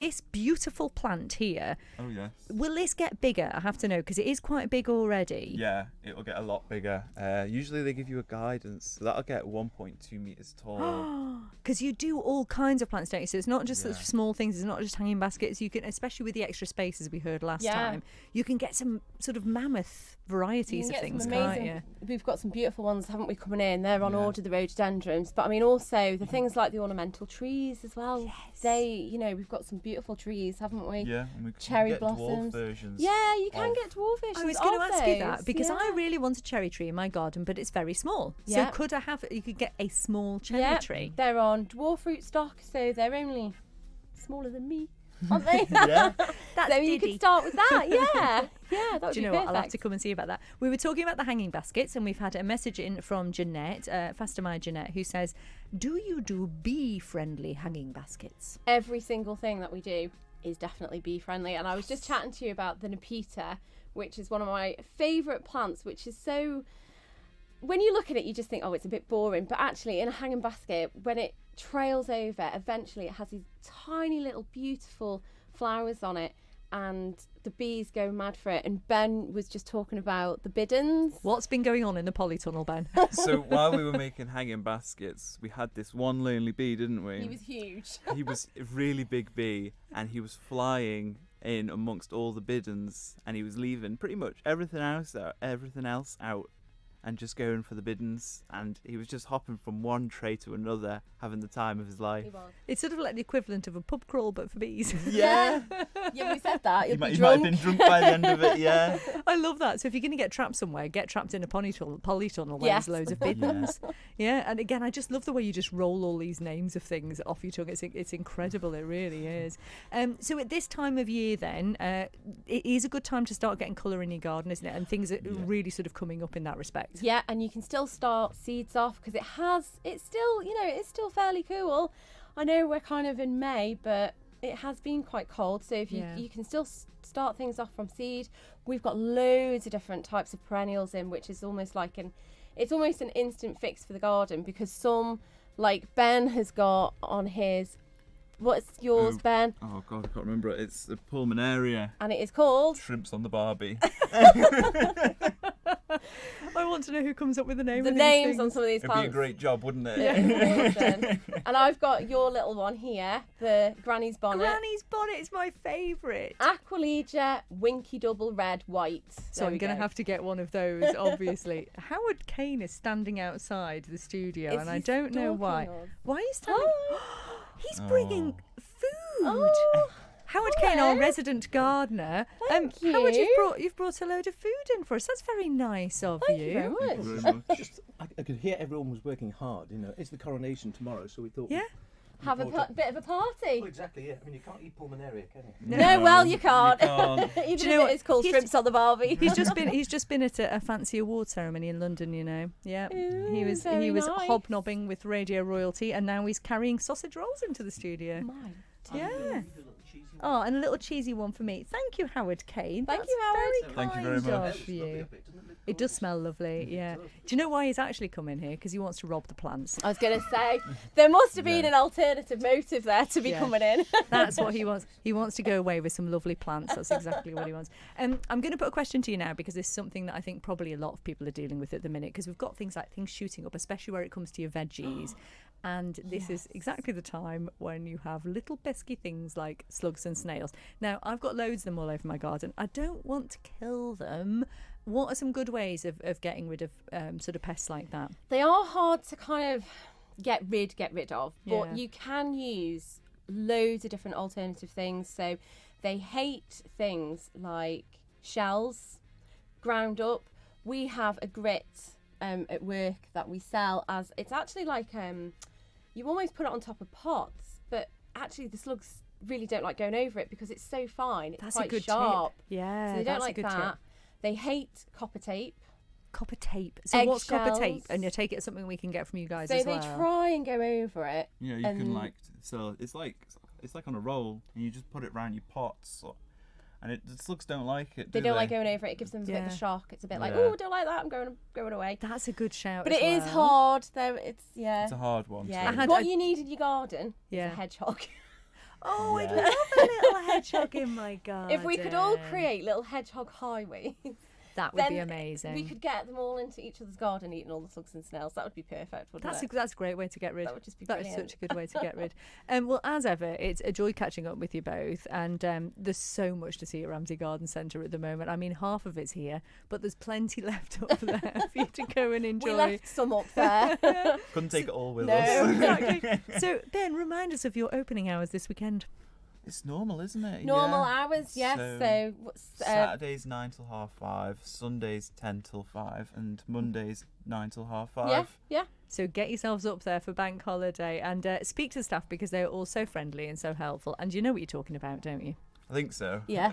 This beautiful plant here, Oh, yes. will this get bigger? I have to know, because it is quite big already. Yeah, it'll get a lot bigger. Usually they give you a guidance, so that'll get 1.2 metres tall. Because you do all kinds of plants, don't you? So it's not just Yeah. such small things, it's not just hanging baskets. You can, especially with the extra space, as we heard last time, you can get some sort of mammoth varieties of things, can't you? We've got some beautiful ones, haven't we, coming in? They're on order, the rhododendrons. But I mean, also the things like the ornamental trees as well. Yes. We've got some beautiful trees, haven't we? Yeah, and we Cherry can get blossoms. dwarf versions. Yeah, you can get dwarf versions. I was going to of ask you those. that because I Yeah. really want a cherry tree in my garden, but it's very small. Yeah. So could I have? You could get a small cherry tree. They're on dwarf rootstock, so they're only smaller than me, aren't they? Yeah. That's So you could start with that. Yeah, yeah, that would Do you be know what? perfect. I'll have to come and see about that. We were talking about the hanging baskets, and we've had a message in from Jeanette, Fastermeyer Jeanette, who says, "Do you do bee-friendly hanging baskets?" Every single thing that we do is definitely bee friendly. And I was just chatting to you about the Nepeta, which is one of my favourite plants, which is so, when you look at it you just think, oh, it's a bit boring, but actually in a hanging basket, when it trails over, eventually it has these tiny little beautiful flowers on it, and the bees go mad for it. And Ben was just talking about the biddens. What's been going on in the polytunnel, Ben? So while we were making hanging baskets, we had this one lonely bee, didn't we? He was huge. He was a really big bee, and he was flying in amongst all the biddens, and he was leaving pretty much everything else out and just going for the biddens, and he was just hopping from one tray to another, having the time of his life. He was. It's sort of like the equivalent of a pub crawl, but for bees. Yeah. Yeah, we said that. He You'll might be have drunk. been drunk by the end of it, yeah. I love that. So if you're going to get trapped somewhere, get trapped in a polytunnel where Yes. there's loads of biddens. Yeah, and again, I just love the way you just roll all these names of things off your tongue. It's incredible, it really is. So at this time of year then, it is a good time to start getting colour in your garden, isn't it? And things are really sort of coming up in that respect. Yeah, and you can still start seeds off because it's still fairly cool. I know we're kind of in May, but it has been quite cold, so if you can still start things off from seed. We've got loads of different types of perennials in, which is almost like an instant fix for the garden, because some, like Ben has got on his, what's yours, Ben? Oh God, I can't remember it. It's the pulmonaria. And it is called Shrimps on the Barbie. I want to know who comes up with the name the of these names things. on some of these It'd plants. be a great job, wouldn't it? Awesome. And I've got your little one here, the Granny's Bonnet. Granny's bonnet is my favourite. Aquilegia Winky Double Red White. So I'm going to have to get one of those, obviously. Howard Kane is standing outside the studio, Is and I he don't know why. stalking us? Why are you standing? He's bringing food. Oh, Howard Kane, our hello. resident gardener. Thank Howard, you. you've brought a load of food in for us. That's very nice of Thank you very Thank much. you very much. Just, I could hear everyone was working hard. You know, it's the coronation tomorrow, so we thought. Yeah. Have a bit of a party. Oh, exactly. Yeah. I mean, you can't eat pulmonaria, can you? No, well, you can't. can't. Even Do you know if what? it is called He's- Shrimps on the Barbie. He's just been at a fancy award ceremony in London, you know. Yeah. he Ooh, was very nice. hobnobbing with radio royalty, and now he's carrying sausage rolls into the studio. Mine. Yeah. Oh, and a little cheesy one for me. Thank you, Howard Kane. Thank That's you, Howard. Very Thank you kind very much. of you. It does smell lovely, yeah. Do you know why he's actually come in here? Because he wants to rob the plants. I was going to say, there must have been an alternative motive there to be Yeah. coming in. That's what he wants. He wants to go away with some lovely plants. That's exactly what he wants. I'm going to put a question to you now, because it's something that I think probably a lot of people are dealing with at the minute, because we've got things shooting up, especially where it comes to your veggies. And this is exactly the time when you have little pesky things like slugs and snails. Now, I've got loads of them all over my garden. I don't want to kill them. What are some good ways of getting rid of sort of pests like that? They are hard to kind of get rid of, but Yeah. you can use loads of different alternative things. So they hate things like shells, ground up. We have a grit at work that we sell as, it's actually like you almost put it on top of pots, but actually the slugs really don't like going over it because it's so fine. It's That's quite a good sharp. tip. Yeah, So they don't that's like a good that. tip. They hate copper tape. Copper tape. So what's copper tape? Eggshells. And you take it something we can get from you guys So as they well. try and go over it. Yeah, you And- can so it's like on a roll, and you just put it round your pots, and the slugs don't like it. They do don't like going over it. It gives them a bit of Yeah. a shock. It's a bit like, Yeah. oh, don't like that. I'm going away. That's a good shout. But as it is well. hard. Though it's It's a hard one. yeah. too. had What a- you need in your garden is Yeah. a hedgehog. Oh, I'd Yeah. love a little hedgehog in my garden. If we could all create little hedgehog highways, that would be then amazing. we could get them all into each other's garden eating all the slugs and snails. That would be perfect, wouldn't it? That's a great way to get rid. That would just be That is brilliant. such a good way to get rid. Well, as ever, it's a joy catching up with you both, and there's so much to see at Ramsey Garden Centre at the moment. I mean, half of it's here, but there's plenty left up there for you to go and enjoy. We left some up there. Couldn't take it all with No. us. Exactly. So, Ben, remind us of your opening hours this weekend. It's normal, isn't it? Normal Yeah. hours, yes. So, So, what's, Saturdays 9 till 5:30, Sundays 10 till 5, and Mondays 9 till 5:30. yeah. So get yourselves up there for bank holiday and speak to the staff because they're all so friendly and so helpful. And you know what you're talking about, don't you? I think so. Yeah.